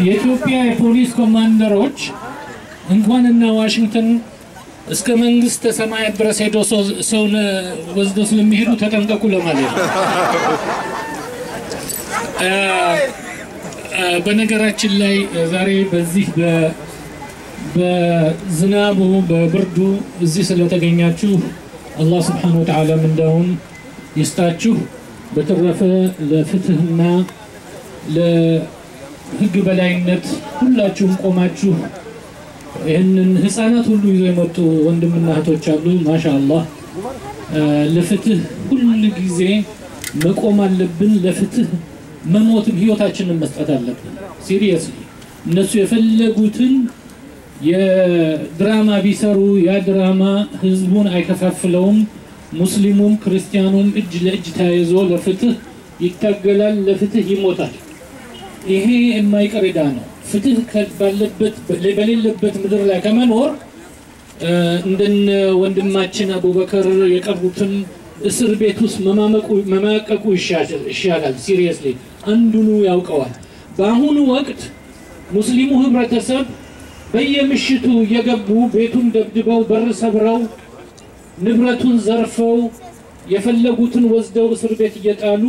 የኢትዮጵያ የፖሊስ ኮማንደሮች እንኳንና ዋሽንግተን እስከ መንግስት ሰማያት ድረስ ሄዶ ሰውን ወስደው ስለሚሄዱ ተጠንቀቁ ለማለት ነው። በነገራችን ላይ ዛሬ በዚህ በዝናቡ በብርዱ እዚህ ስለተገኛችሁ አላህ Subhanahu Wa Ta'ala ምንዳውን ይስጣችሁ። በተረፈ ለፍትህና ለህግ በላይነት ሁላችሁም ቆማችሁ ይሄንን ህፃናት ሁሉ ይዘው የመጡ ወንድምና እህቶች አሉ ማሻአላህ ለፍትህ ሁሉ ጊዜ መቆም አለብን ለፍትህ መሞትም ህይወታችንን መስጠት አለብን ሲሪየስሊ እነሱ የፈለጉትን የድራማ ቢሰሩ ያ ድራማ ህዝቡን አይከፋፍለውም ሙስሊሙም ክርስቲያኑም እጅ ለእጅ ተያይዞ ለፍትህ ይታገላል ለፍትህ ይሞታል ይሄ የማይቀር ዕዳ ነው ፍትህ ባለበት በሌለበት ምድር ላይ ከመኖር እንደነ ወንድማችን አቡበከር የቀሩትን እስር ቤት ውስጥ መማቀቁ ይሻላል ሲሪየስሊ አንዱኑ ያውቀዋል በአሁኑ ወቅት ሙስሊሙ ህብረተሰብ በየምሽቱ የገቡ ቤቱን ደብድበው በር ሰብረው ንብረቱን ዘርፈው የፈለጉትን ወስደው እስር ቤት እየጣሉ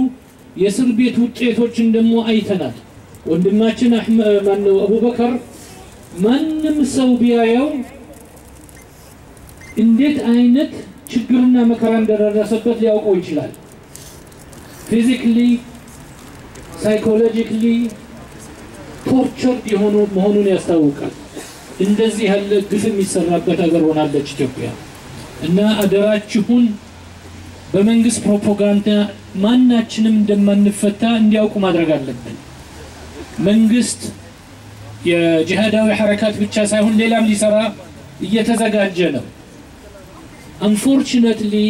የእስር ቤት ውጤቶችን ደግሞ አይተናል ወንድማችን ማነው አቡበከር ማንም ሰው ቢያየው እንዴት አይነት ችግርና መከራ እንደደረሰበት ሊያውቀው ይችላል ፊዚካሊ ሳይኮሎጂካሊ ቶርቸርድ የሆኑ መሆኑን ያስታውቃል እንደዚህ ያለ ግፍ የሚሰራበት ሀገር ሆናለች ኢትዮጵያ እና አደራችሁን በመንግስት ፕሮፓጋንዳ ማናችንም እንደማንፈታ እንዲያውቁ ማድረግ አለብን መንግስት የጂሃዳዊ ሐረካት ብቻ ሳይሆን ሌላም ሊሰራ እየተዘጋጀ ነው unfortunately